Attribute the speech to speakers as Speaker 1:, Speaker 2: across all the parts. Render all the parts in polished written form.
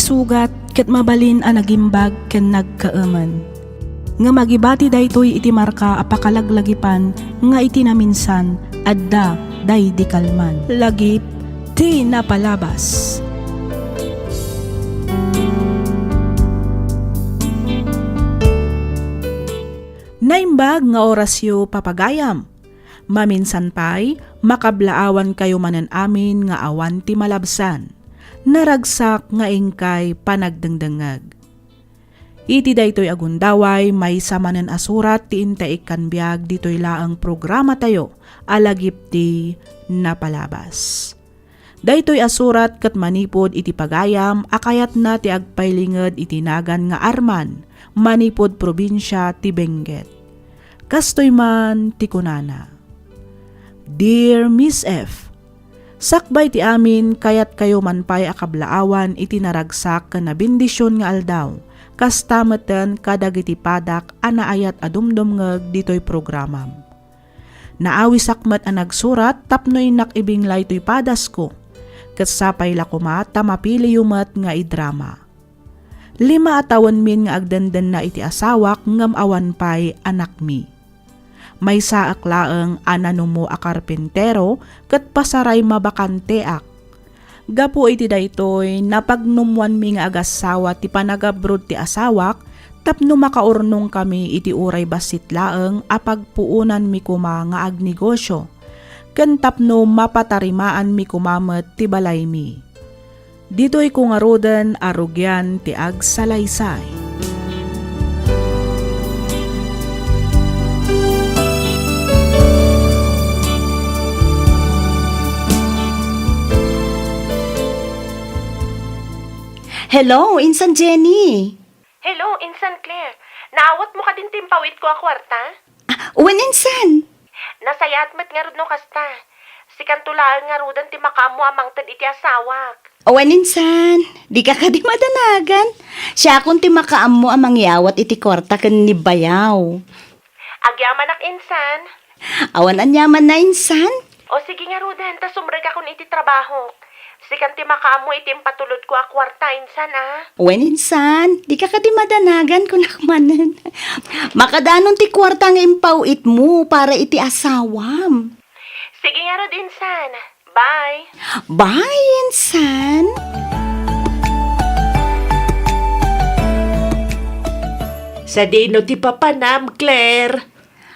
Speaker 1: Isugat ket mabalin a nagimbag ken nagkaaman. Nga magibati daytoy iti marka a pakalaglagipan nga iti naminsan adda day di kalman. Lagip ti napalabas. Naimbag nga orasyo papagayam. Maminsan pay, makablaawan kayo manan amin nga awan ti malabsan. Naragsak nga ingkay panagdengdengag. Iti daytoy agundaway may samanen asurat ti intaik kanbiag ditoy laang programa tayo alagip ti napalabas. Daytoy asurat ket manipod iti pagayam akayat na ti agpaylinged iti nagan nga Arman manipod probinsya ti Benguet. Kastoy man ti kunana. Dear Miss F, sakbay ti amin kayat kayo manpay akablaawan iti naragsak ken nabindisyon nga aldaw. Kastameten kadagiti padak anaayat adumdumngeg ditoy programam. Naawisakmet a nagsurat tapnoy nakibinglay toy padas ko. Ket sapay lakuma tamapili yumet nga idrama. 5 atawan min nga agdenden na iti asawak ngem awan pay anak mi. May saak laeng ananumo a karpentero ket pasaray mabakanteak. Gapu iti daytoy napagnumwan mi nga agasawa ti panagabrod ti asawak tapno makaurnong kami iti uray basit laeng a pagpuunan mi kuma nga agnegosyo ken tapno mapatarimaan mi kumamet ti balay mi. Ditoy ko nga roden arugyan ti agsalaysay.
Speaker 2: Hello, Insan Jenny.
Speaker 3: Hello, Insan Claire. Naawat mo ka din timpawit ko a kwarta?
Speaker 2: Uwan Insan.
Speaker 3: Nasayat met nga rod no kasta. Si kantulaan nga rodan ti makamu amang tad iti asawak.
Speaker 2: Uwan Insan. Di ka di madanagan. Siya akong ti makaam mo amang yawat iti kwarta ken ni bayaw.
Speaker 3: Agyaman ak Insan.
Speaker 2: Awan anyaman na Insan.
Speaker 3: O sige nga rodan, ta sumreg akon iti trabaho. Si kanti makamu iti patulod ko a kwarta Insan
Speaker 2: Uwan Insan. Di ka di madanagan kung nakmanan. Makadanon ti kwarta nga impawit mo para iti asawam.
Speaker 3: Sige nga rod Insan. Bye.
Speaker 2: Bye, Insan.
Speaker 4: Sa dino ti papanam, Claire.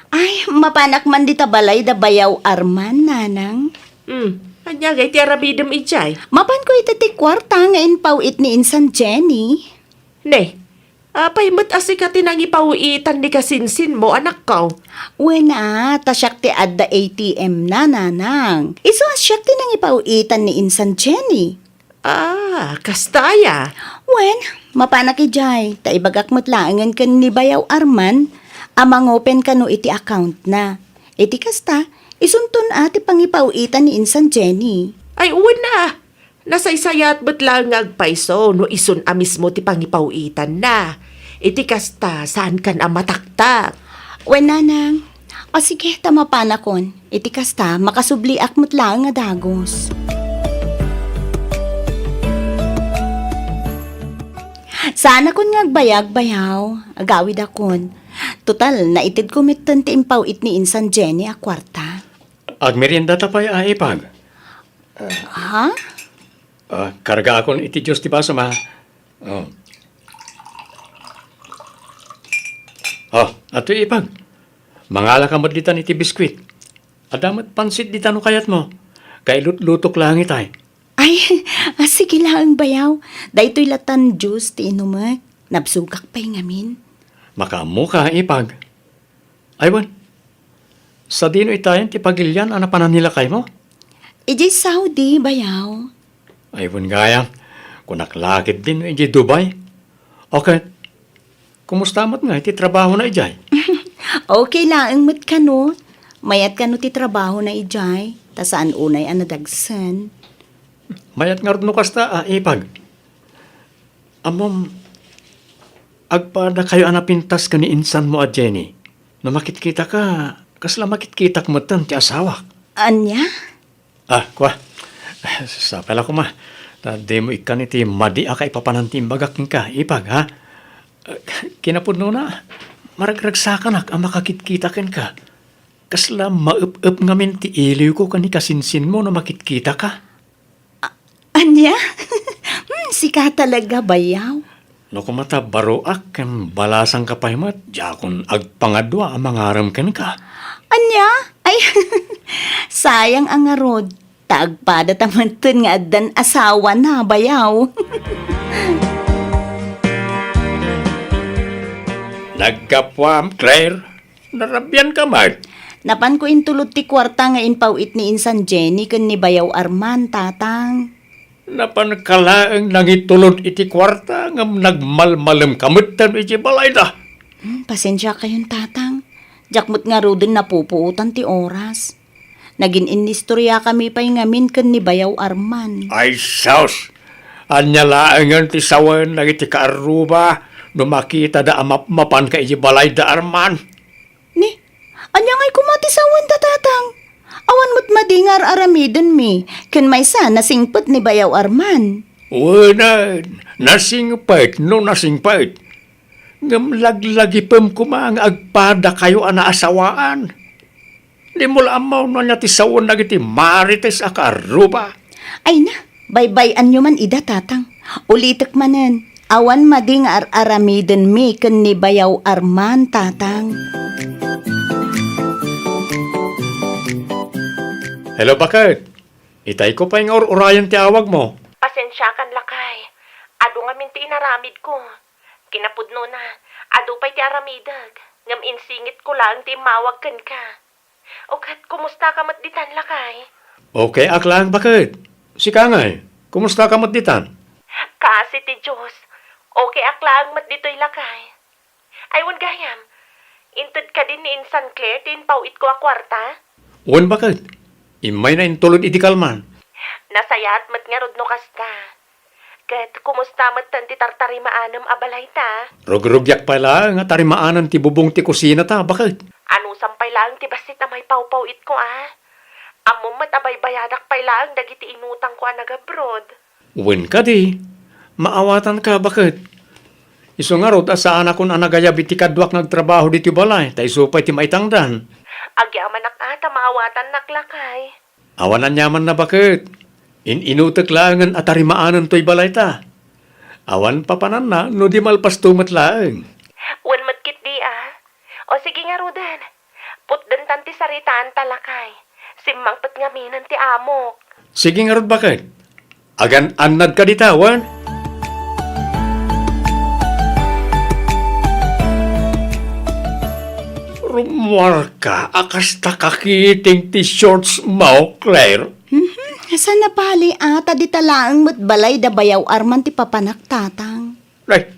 Speaker 2: Ay, mapanak man di tabalay da bayaw Arman, nanang.
Speaker 4: Anyagay ti arabidem ijay.
Speaker 2: Mapan ko iti kwarta nga impawit ni Insan Jenny.
Speaker 4: Ne, apay mo't asikatin ang ipauitan ni kasinsin mo, anak ko.
Speaker 2: Wena, tasyak ti adda ATM na, nanang. Iso asyak ti nang ipauitan ni Insan Jenny.
Speaker 4: Kastaya.
Speaker 2: Wen, mapanak ijay. Ta ibagak mo't laangan kan ni bayaw Arman. Amang open kano iti account na. Iti kasta, isuntun ati pangipauitan ni Insan Jenny.
Speaker 4: Ay, uwan na. Nasaysayat ba't lang agpaiso no isun amis mo ti pangipauitan na. Iti kasta, saan kan amataktak?
Speaker 2: Wen, nanang. O sige, tama panakon. Iti kasta, makasubliak mo't lang nga dagos. Sana kun ngagbayag bayaw, agawid akon. Total, naitid kumitan ti impawit ni Insan Jenny a kwarta.
Speaker 5: Agmerienda tapay ipag.
Speaker 2: Ha?
Speaker 5: Karga akon iti Diyos ti baso ma. Ato ipag. Mangala ka madlitan iti biskwit. Adamat pansit di tano kayat mo. Kay lutok lang itay.
Speaker 2: Ay, sige lang bayaw. Daytoy latan juice ti inumak. Nabsugak pa'y ngamin.
Speaker 5: Makamu ka ipag. Aywan. Sa dino itayan ti pagilyan anapanan nila kay mo?
Speaker 2: Iji Saudi bayaw.
Speaker 5: Aywan gaya. Kunaklakit din iji Dubai. Okay. Kumusta mat nga iti trabaho na ijay?
Speaker 2: Okay lang mat kano. Mayat kano ti trabaho na ijay. Ta saan unay anadagsan.
Speaker 5: Mayat nga rin kasta ipag. Amom, agpada kayo anapintas ka ni Insan mo at Jenny. Na makitkita ka, kasla makitkitak mo tan ti asawak.
Speaker 2: Anya?
Speaker 5: Kwa. Sa pala ko ma, di mo ikan iti madi akay papanantimbagak ka, ipag ha? Kinapudno na, maragragsakan ang makakitkita ka. Kasla maup-up ngamin ti iliw ko kani kasinsin mo na makitkita ka.
Speaker 2: Anya? Sika talaga, bayaw.
Speaker 5: No kumata baroak kan balasang kapaymat, jakon agpangadwa ang mangaram ka.
Speaker 2: Anya? Ay, sayang ang arod. Tagpada tamantan nga adan asawa na, bayaw.
Speaker 5: Nagkapwam, Claire. Narabyan ka man.
Speaker 2: Napan ko intulot ti kwarta nga inpawit ni Insan Jenny kan ni Bayaw Arman, tatang.
Speaker 5: Napankalaang nangitulod iti kwarta ngam nagmalmalam kamutan iti balay da.
Speaker 2: Pasensya kayon, tatang. Jakmut nga rodin napupuutan ti oras. Naging inistorya kami pa'y ngamin kan ni Bayaw Arman.
Speaker 5: Ay, saus! Anyalaangan ti sawan na iti kaaruba no makita da mapan ka iti balay da arman.
Speaker 2: Ni, anya nga'y kumatisawan ta, tatang. Awan mo't madingar aramiden mi, kan may sa nasingpet ni Bayaw Arman.
Speaker 5: Wala, nasingpait no nasingpait. Ngam laglagipem kumang agpada kayo ana asawaan. Di mo lamaw no niya ti sawan na iti marites a kaaruba.
Speaker 2: Ay na, baybayan nyo man ida, tatang. Ulitek manen, awan madingar aramiden mi, kan ni Bayaw Arman, tatang.
Speaker 5: Hello, bakit? Itay ko pa yung urayan ti awag mo.
Speaker 3: Pasensya kan lakay. Ado nga minti inaramid ko. Kinapudno na. Ado pa'y ti aramidag. Ngam insingit ko lang ti mawag kan ka. O kat, kumusta ka matditan lakay?
Speaker 5: Okay, aklang, bakit? Si Kangay, kumusta ka matditan?
Speaker 3: Kasi ti Diyos. Okay aklang matditoy lakay. Aywan gayam. Intud ka din ni Insan Claire tin pawit ko a kwarta.
Speaker 5: Wan, bakit? Imay na intulod iti kalman.
Speaker 3: Nasayat mat nga rodno kasta. Kat kumusta mat tan ti tartari maanam abalay ta?
Speaker 5: Rogrugyak pala nga tarimaanan ti bubong ti kusina ta, bakit?
Speaker 3: Ano sampay lang ti basit na may pawpaw it ko Amo mat abay bayadak pay lang dagiti inutang ko nag-abroad.
Speaker 5: Wan ka di. Maawatan ka, bakit? Iso nga rod, asaan akong anagayab iti kadwak nagtrabaho diti balay, tay supay ti maitangdan.
Speaker 3: Agyaman ata maawatan naklakay.
Speaker 5: Awanan yaman na bakit? Inutek langan at tarimaanan to'y balay ta. Awan papanan na, no di malpas tumat laang.
Speaker 3: Wan matkit di O sige nga Rudan. Putdan tanti saritaan talakay. Simmang pat nga minan ti amok.
Speaker 5: Sige nga rod, bakit? Agan anad ka ditawan? Rumarka, akas takakiting ti shorts mo, Claire.
Speaker 2: Saan na pali ata di talaang mo't balay da Bayaw Arman ti papanak, tatang.
Speaker 5: Ay,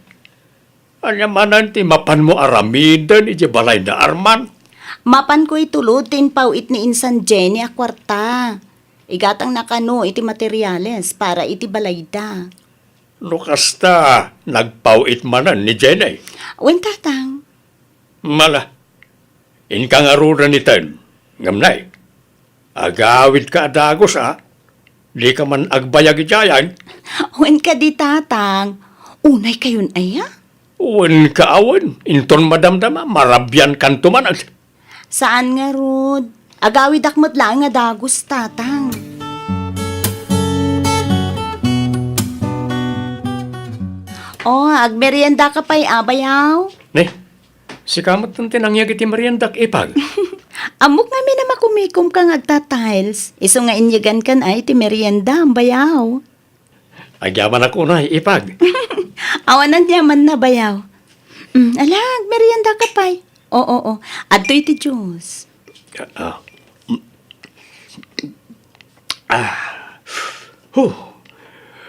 Speaker 5: anyamanan ti mapan mo aramidan iti balay na arman.
Speaker 2: Mapan ko itulod tin pawit ni Insan Jenny a kwarta. Igatang nakano iti materyales para iti balay da.
Speaker 5: Lukasta, nagpawit manan ni Jenny.
Speaker 2: Wen, tatang.
Speaker 5: Mala, inkangaruran ni Ten, ngamnay. Agawid ka adagos, Di ka man agbayag itayan.
Speaker 2: Wen ka di, tatang. Unay kayon ay,
Speaker 5: Uwan ka awan, inton madamdama, marabyan kan tumanag.
Speaker 2: Saan nga, Rod? Agawid akmat lang nga dagos, tatang. Agmerienda ka pa'y Bayaw.
Speaker 5: Ne, si kamot ng tinangyag iti mariendak ipag.
Speaker 2: Amok nga na makumikom kang agta-tiles. Iso nga inyagan kan ay ti merienda, Bayaw.
Speaker 5: Agyaman ako na ipag.
Speaker 2: Awanan yaman na, Bayaw. Alag, merienda ka pa'y. Oo. Adto'y ti Diyos.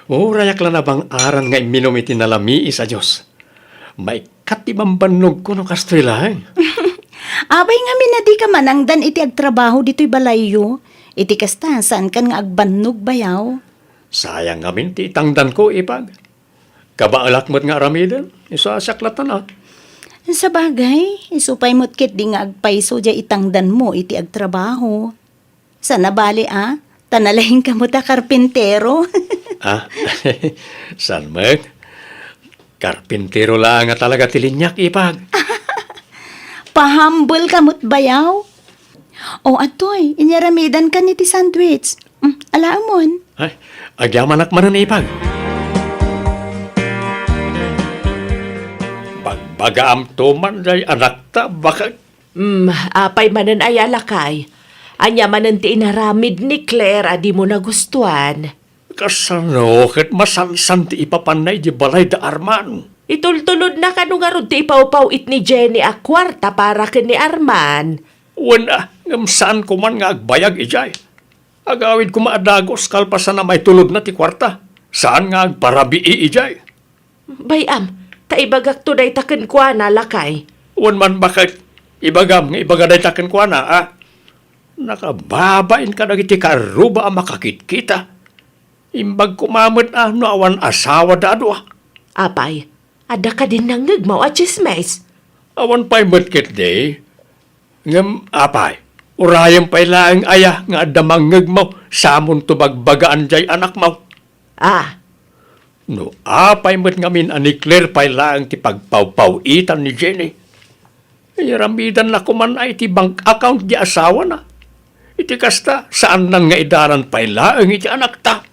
Speaker 5: Rayak lang na bang aran nga iminom iti nalami sa Diyos. May katibambanog ko no kastrila.
Speaker 2: Abay nga minadi ka manangdan iti agtrabaho dito'y balayo. Iti kasta, saan kan nga agbannog, Bayaw?
Speaker 5: Sayang ngamin ti itangdan ko ipag. Kabaalak mo't nga aramidan, isasaklatan na.
Speaker 2: Sa bagay, isupay mo't kit di nga agpaiso dya itangdan mo iti agtrabaho. Sana bali Tanalahin ka mo ta karpintero.
Speaker 5: Ah, saan mat? Karpintero lang nga talaga tilinyak, ipag.
Speaker 2: Pahambol ka mo't bayaw. O atoy, inyaramidan ka ni ti sandwich. Alaamon.
Speaker 5: Ay, agyaman ak manan, ipag. Baga tuman day anak ta, baka...
Speaker 4: Apay manan ay alakay. Anya manan ti inaramid ni Claire adi mo nagustuhan.
Speaker 5: Kasano, kat masansan ti ipapanay di balay da Arman.
Speaker 4: Itultulod na kanu nga rod ti ipaw it ni Jenny a kwarta para ken ni Arman.
Speaker 5: Wala, ngam saan ko man nga agbayag ijay. Agawid ko maadagos kalpasan na may tulod na ti kwarta. Saan nga agparabii ijay?
Speaker 4: Bayam, taibagak to day taken kwa na lakay.
Speaker 5: Wan man bakit ibagam nga ibagaday taken ko na, ah. Nakababain ka nagiti karuba ang makakitkita. Imbag kumamot no awan asawa dado ah.
Speaker 4: Apay, ada ka din nang ngagmaw at chismes.
Speaker 5: Awan pa'y matkit day. Ngam apay, urayang pa'y laang aya nga adamang ngagmaw samon tubagbagaan jay anak mo.
Speaker 4: Ah,
Speaker 5: No apay mat ngamin ani Claire pa'y laang ti pagpawpawitan ni Jenny. Iramidan na kuman ay ti bank account di asawa na. Iti kasta saan nang nga idaran pa'y laang iti anak ta.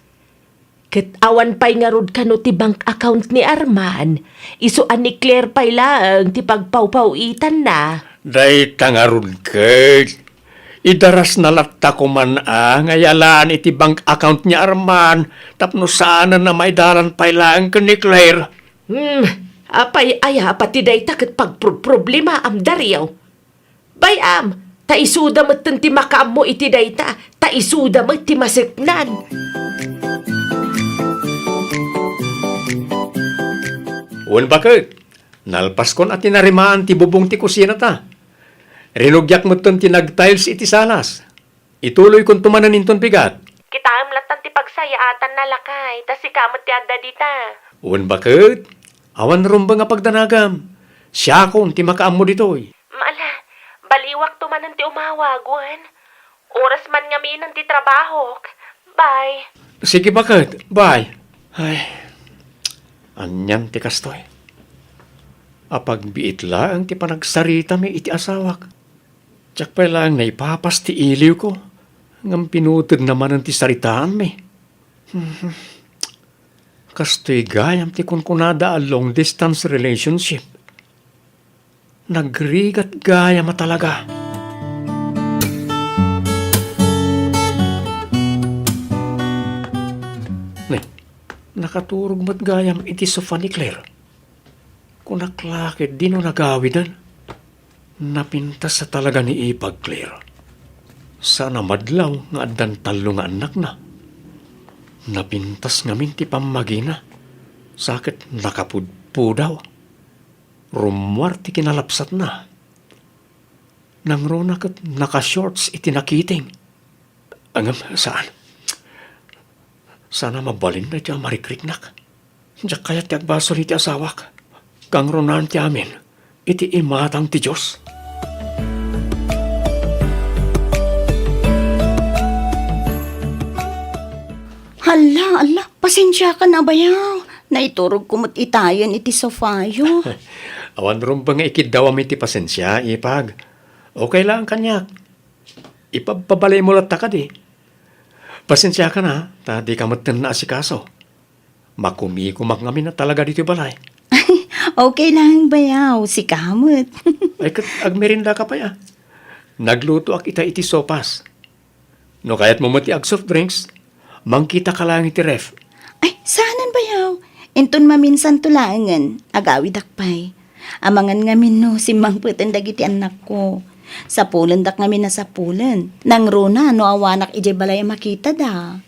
Speaker 4: ket awan pay nga rod kano ti bank account ni Arman. Isuan ni Claire pay lang ti pagpawpawitan na.
Speaker 5: Day tangarun ket. Idaras na latta ko man ngayalaan iti bank account ni Arman. Tapno saan na may daran pa'y laang ka ni Claire.
Speaker 4: Apay aya pati day taket pagproblema am dariyaw. Bayam, taisuda mo ti makaam mo iti dayta, taisuda mo ti masiknan.
Speaker 5: Wan bakit? Nalpas kon at tinarimaan ti bubong ti kusina ta. Rinugyak mo ton tinag-tiles iti salas. Ituloy kon tumanan inton bigat.
Speaker 3: Kitaam latan ti pagsayaatan na lakay, tas ikamot ti adda dita.
Speaker 5: Wan bakit? Awan rumba nga pagdanagam. Siya kon ti makaam mo ditoy.
Speaker 3: Maala, baliwak tumanan ti umawagwan. Oras man nga minan ti trabaho. Bye.
Speaker 5: Sige bakit? Bye. Ay, anyan ti kastoy. Apag biit lang ti panagsarita mi iti asawak. Tsak pa lang na ipapas ti iliw ko. Ngam pinutod naman ang ti saritaan mi. Kastoy gayam ti kunkunada a long distance relationship. Nagrigat gayam talaga. Nakaturog mat gayam iti sofa ni Claire. Kung naklakit di no nagawidan, napintas sa talaga ni ipag Claire. Sana madlaw nga addan talo nga anak na. Napintas ngamin ti pamagina. Sakit nakapudpudaw. Rumwar ti kinalapsat na. Nang ronak at nakashorts iti nakiting. Angam saan? Sana mabalin na ti amarikrik-nak. Diyak kaya ti agbaso ni ti asawak. Kang ronan ti amin, iti imatang ti Diyos.
Speaker 2: Hala, pasensya ka na bayaw. Naiturog kumot itayan iti sofayo.
Speaker 5: Awan ron ba nga ikidawam iti pasensya, ipag? Okay lang kanyak. Ipapabalay mo latta ka di. Pasensya ka na, ta di ka matan na asikaso. Makumi-kumak ngamin na talaga dito balay.
Speaker 2: Okay lang bayaw, si kamot.
Speaker 5: Ay kat agmerinda ka pa ya. Nagluto ak ita iti sopas. No kayat mo mati ag soft drinks, mangkita ka lang iti ref.
Speaker 2: Ay, saanan bayaw? Inton maminsan tulangan, agawid akpay. Amangan ngamin no, simbang putan dagiti anak ko. Sa pulan dak ngamin na sa pulan. Nang rona, no awanak ije balay makita da.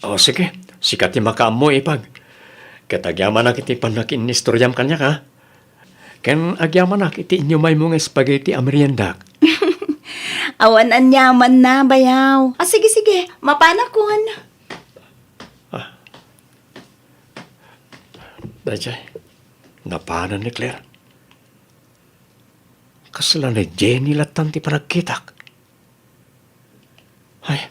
Speaker 5: O sige, sikat ti makaam mo ipag. Katagyaman nak iti panakin nistoryam kanya ka. Ken agyaman nak iti inyo may mga spaghetti ameriendak.
Speaker 2: Awan anyaman na bayaw. Ah, sige, mapanakon.
Speaker 5: Dajay, napanan ni Claire. Kasala ni Jenny latan ti panagkitak. Ay,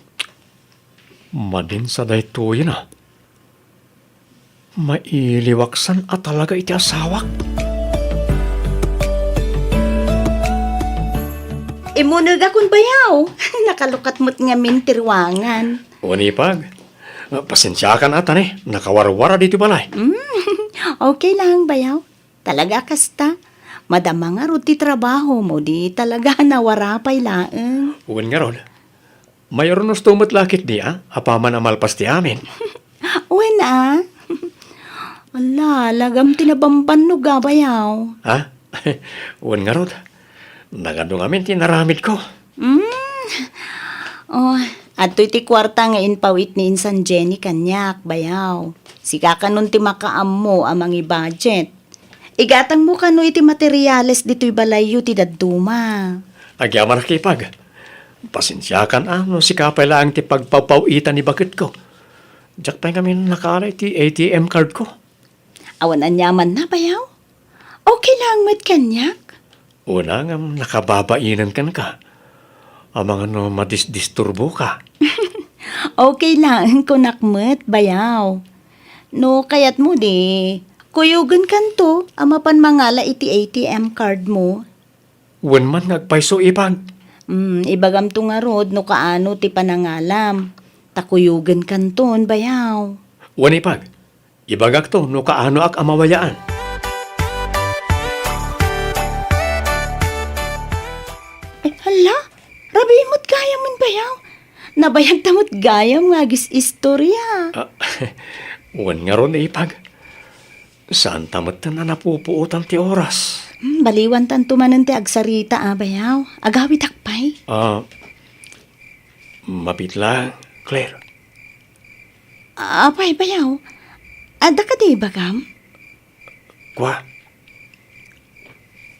Speaker 5: Madin sa daytoy na. Mailiwaksan at talaga iti asawak.
Speaker 2: Imunag akong bayaw. Nakalukat mo't nga mintirwangan.
Speaker 5: Unipag, pasensya ka na atan nakawarwara dito balay.
Speaker 2: Okay lang, bayaw. Talaga kasta. Madama nga ro ti trabaho mo, di talaga nawarapay laeng.
Speaker 5: Uwan nga ron. Mayroon nos tumot lakit di apaman amalpas ti amin.
Speaker 2: Uwen Ala, lagam tinabamban no ga, bayaw.
Speaker 5: Ha? Uwan nga ron. Nagadong amin tinaramid ko.
Speaker 2: Oh, ato'y ti kwarta nga inpawit ni Insan Jenny kanyak, bayaw. Sika ka nun ti makaam mo amang i-budget. Igatang mo ka no iti materyales dito'y balayo ti dadduma.
Speaker 5: Agyaman nakipag. Pasensya ka na no si kapay lang ti pagpapawitan ni bakit ko. Diyak pa kami nakaalay ti ATM card ko.
Speaker 2: Awan anyaman na, bayaw. Okay lang mat kanyak.
Speaker 5: Una nga nakababainan ka. Amang ano madisturbo ka.
Speaker 2: Okay lang kunakmet, bayaw. No, kayat mo di. Kuyugan kanto, amapan mangala iti ATM card mo.
Speaker 5: Wen man nagpaiso ipag.
Speaker 2: Ibagam to nga rod, no kaano ti panangalam. Takuyugan kanton, bayaw.
Speaker 5: Wen ipag. Ibagak to no kaano ak amawayaan.
Speaker 2: Ay, hala, rabi mo't gayam man, bayaw. Nabayag tamot gayam nga gis istorya.
Speaker 5: Wen nga ron ipag. Saan tamat na napupuutan ti oras?
Speaker 2: Baliwan tanto manan ti agsarita, bayaw. Agawi takpay.
Speaker 5: Mapit lang, Claire.
Speaker 2: Apay, bayaw. Ada ka di bagam?
Speaker 5: Kwa?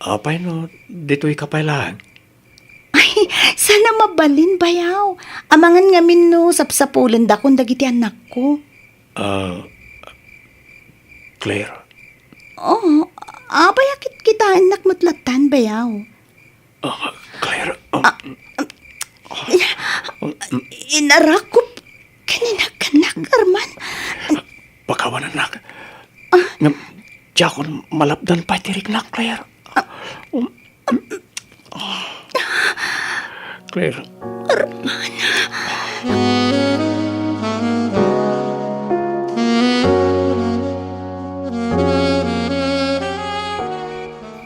Speaker 5: Apay no, dito'y kapay lang.
Speaker 2: Ay, sana mabalin, bayaw. Amangan ngamin no, sapsapulan da kung dagiti anak ko.
Speaker 5: Claire.
Speaker 2: Oo, bayakit kita anak matlatan, bayaw.
Speaker 5: Claire.
Speaker 2: Inarakop kanina kanak, Arman.
Speaker 5: Pakawan anak. Jakon malapdan pa tirik na, Claire. Claire.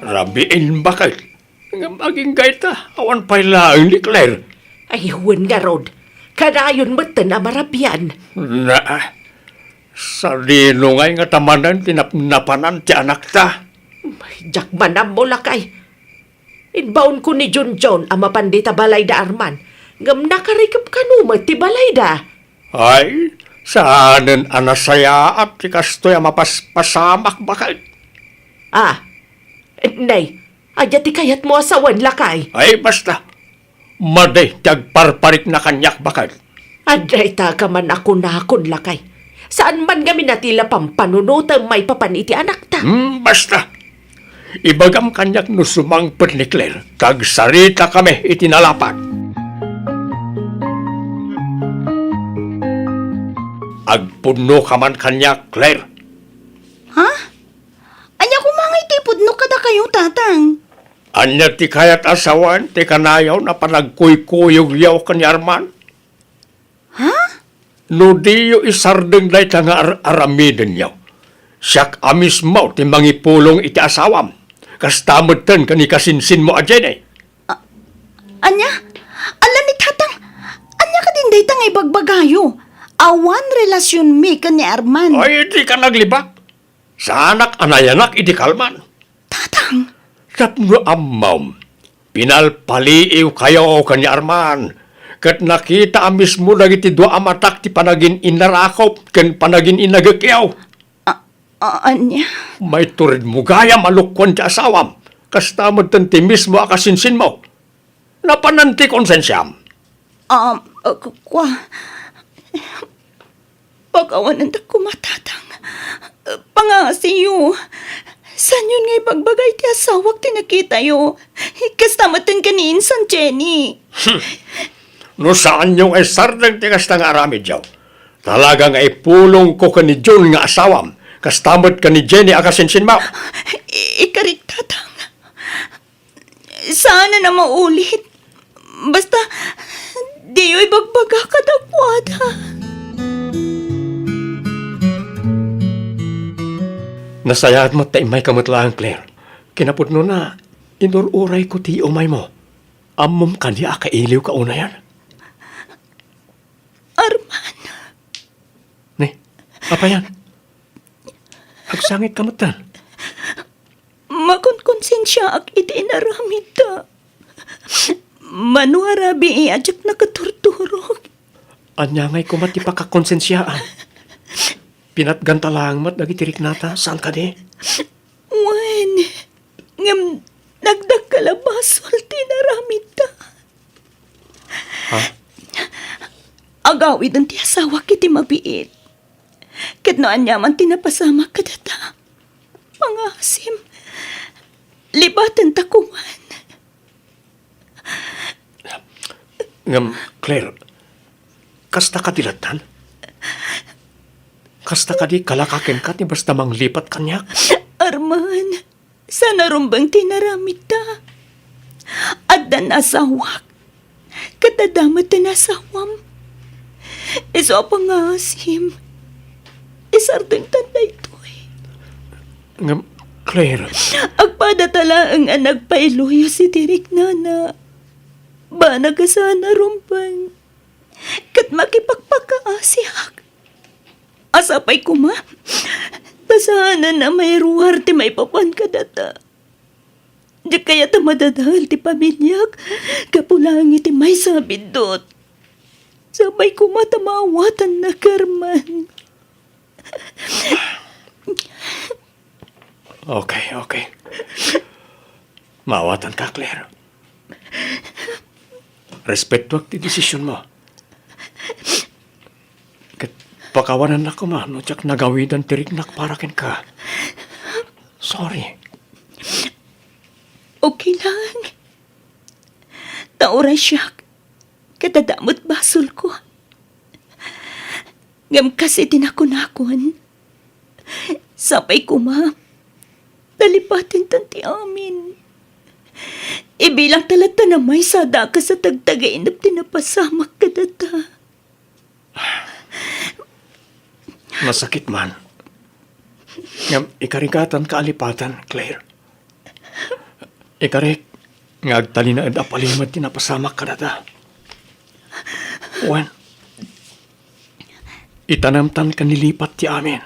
Speaker 5: Rabiin bakit? Nga maging gaita. Awan pa'y laang ni Claire.
Speaker 4: Ay, huwin nga rod. Kanayon mo na marabyan.
Speaker 5: Na, sa dino ngay nga tamanan tinapnapanan ti anak ta.
Speaker 4: Jack manam mo lakay. Inbaon ko ni John ang mapandita balay da Arman. Ngam nakarikap ka numat ti balay da.
Speaker 5: Ay, saanen anasaya at ti kastoy mapaspasamak bakit?
Speaker 4: Nay, adya ti kayat mo asawan lakay.
Speaker 5: Ay, basta. Maday, tagparparik na kanyak bakit?
Speaker 4: Aday ta ka man ako na akon lakay. Saan man kami natila pampanunotang may papaniti anak ta?
Speaker 5: Basta. Ibagam kanyak no sumangpet ni Claire. Tagsarita kami itinalapan. Agpuno ka man kanyak, Claire.
Speaker 2: Ha? Anya kumangay tipod no kada kayo, tatang.
Speaker 5: Anya ti kayat asawan, ti kanayaw na panagkuy-kuyog-yaw kanyarman.
Speaker 2: Ha?
Speaker 5: No diyo isardeng day ta nga aramiden yaw. Siyak amis mo ti mangipulong iti asawam. Kastamod ten kani kasinsin mo adyen
Speaker 2: Anya? Ala ni tatang. Anya ka din day tang ibagbagayo. Awan relasyon mi ka ni Arman.
Speaker 5: Ay, di ka naglibak. Sa anak anayanak iti kalman.
Speaker 2: Tatang.
Speaker 5: Tapno amam. Pinalpaliiw kayo kanya Arman. Kat nakita amis mo dagiti dua amatak ti panagin inarakop ken panagin inagakyaw.
Speaker 2: Anya?
Speaker 5: May turid mo gaya malukwan ti asawam. Kastamod tanti mismo akasinsin mo. Napananti konsensyam.
Speaker 2: Kwa. Pagawanan da kumatatang. Pangasiyo. San yun nga ibagbagay ti asawak ti nakita yo? Kastamatan ka ni Insan Jenny.
Speaker 5: No saan yung esardang tigas ng aramid yaw? Talaga nga ipulong ko ka ni John nga asawam. Kastamod ka ni Jenny akasinsin mo.
Speaker 2: Ikarik, tatang. Sana na maulit. Basta, di yo'y bagbaga kadakwada.
Speaker 5: Nasayaat mo tayo may kamutlaan, Claire. Kinapudno na, inururay ko ti umay mo. Amom ka niya kailiw ka una yan.
Speaker 2: Arman,
Speaker 5: Ne, apa yan? Agsangit kamutan.
Speaker 2: makonkonsensya ak iti inaramid ta. Manuarabi iadyak nakaturturog.
Speaker 5: Anya ngay kumati pakakonsensyaan. Pinatganta lang mat nagitirik nata. Saan ka di?
Speaker 2: Wen, ngam nagdagkalabasol tinaramid ta.
Speaker 5: Ha?
Speaker 2: Agawid ang ti asawa kiti mabiit. Ket no anyaman tinapasama kadata. Pangasim. Libatan takuman.
Speaker 5: Ngam, Claire, kasta ka dilatan? Kasta ka di kalakakin ka ti basta manglipat kanyak?
Speaker 2: Arman, sana rumbang tinaramid ta. Addan asawak. Katadamat na asawam. Iso pangasim. Isardeng tanday to'y.
Speaker 5: Ngam, Claire,
Speaker 2: Agpadatala ang anak pailuyo si Tirik Nana. Ba nagasana rumbang. Kat makipagpakaasiyak. Asapay kuma. Tasana na may ruwar ti may papan kadata. Di kaya ta madadahal ti pamilyak. Kapulangi ti may sabid dot. Sabay kuma tamawatan na karman.
Speaker 5: okay. Maawatan ka, Claire. Respeto ti desisyon mo. Kat pakawanan na ko no tsak nagawidan tirignak para ken ka. Sorry.
Speaker 2: Okay lang. Taoray siya. Katadamot basol ko. Ngam kasi tinakunakon. Sapay ko ma. Talipatin tanti amin. Ibilang talata na may sada ka sa tagtagainap tinapasamak kadata.
Speaker 5: Masakit man. Ngam ikarigatan kaalipatan, Claire. Ikarik, ngagtali na ed apalimad tinapasamak ka na ta. Wen, itanamtan ka nilipat ti amin.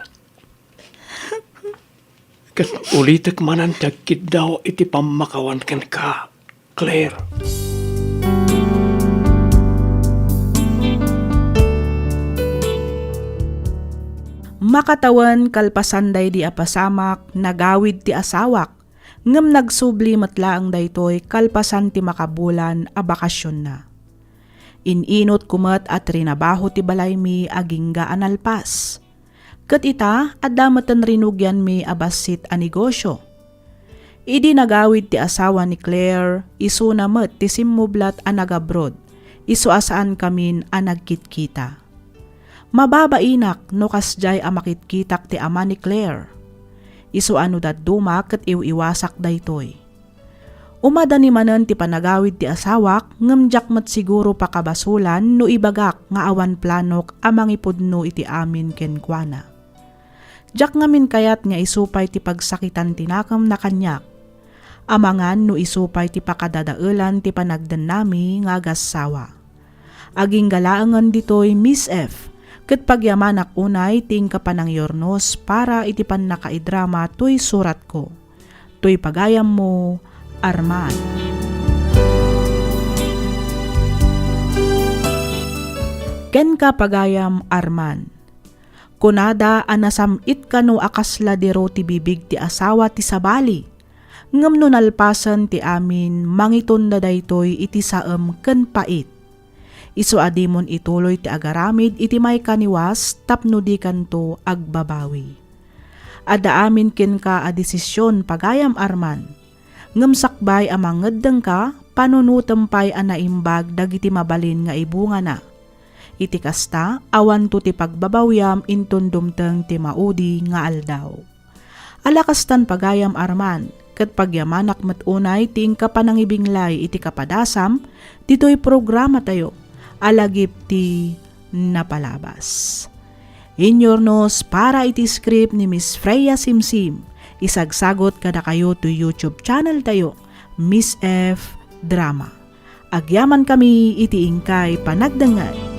Speaker 5: Kat ulitek manan tagkid daw iti pamakawan ken ka, Claire.
Speaker 1: Makatawan kalpasanday di apasamak, nagawid ti asawak, ngem nagsubli matlaang daytoy kalpasan ti makabulan a bakasyon na. Ininot kumat at rinabaho ti balay mi agingga analpas. Kat ita, adamatan rinugyan mi abasit a negosyo. Idi nagawid ti asawa ni Claire, isu namet ti simmublat a nagabroad, isu asaan kamin a nagkitkita. Mababainak no kasjay a makitkitak ti ama ni Claire. Isu ano daduma kat iwasak daytoy. Umada ni manan ti panagawid ti asawak, ngamjak mat siguro pakabasulan no ibagak nga awan planok amang ipudno iti amin kenkwana. Jak ngamin kayat nga isupay ti pagsakitan tinakam na kanyak. Amangan no isupay ti pakadadaelan ti panagdan nami nga agasawa. Aging galaangan ditoy Miss F. Ket pagyamanak unay ting kapanang yornos para iti pan nakaidrama tuy surat ko. Tuy pagayam mo, Arman. Ken ka pagayam, Arman. Kunada anasamit kano akasla dero ti bibig ti asawa ti sabali. Ngem no nalpasan ti amin mangiton na daytoy iti saem ken pait. Isu adimon ituloy ti agaramid iti may kaniwas tapno di kanto agbabawi. Ada amin ken ka a desisyon pagayam, Arman. Ngem sakbay amangeddeng ka panunutem pay a naimbag dagiti mabalin nga ibunga na. iti kasta awan to ti pagbabawyam inton dumteng ti maudi nga aldaw. Alakastan pagayam arman, ket pagyamanak matunay ti kapanangibinglay iti kapadasam, dito'y programa tayo, alagip ti napalabas. Inyornos para iti script ni Miss Freya Simsim, isagsagot kada kayo to YouTube channel tayo, Miss F Drama. Agyaman kami iti ingkay panagdangay.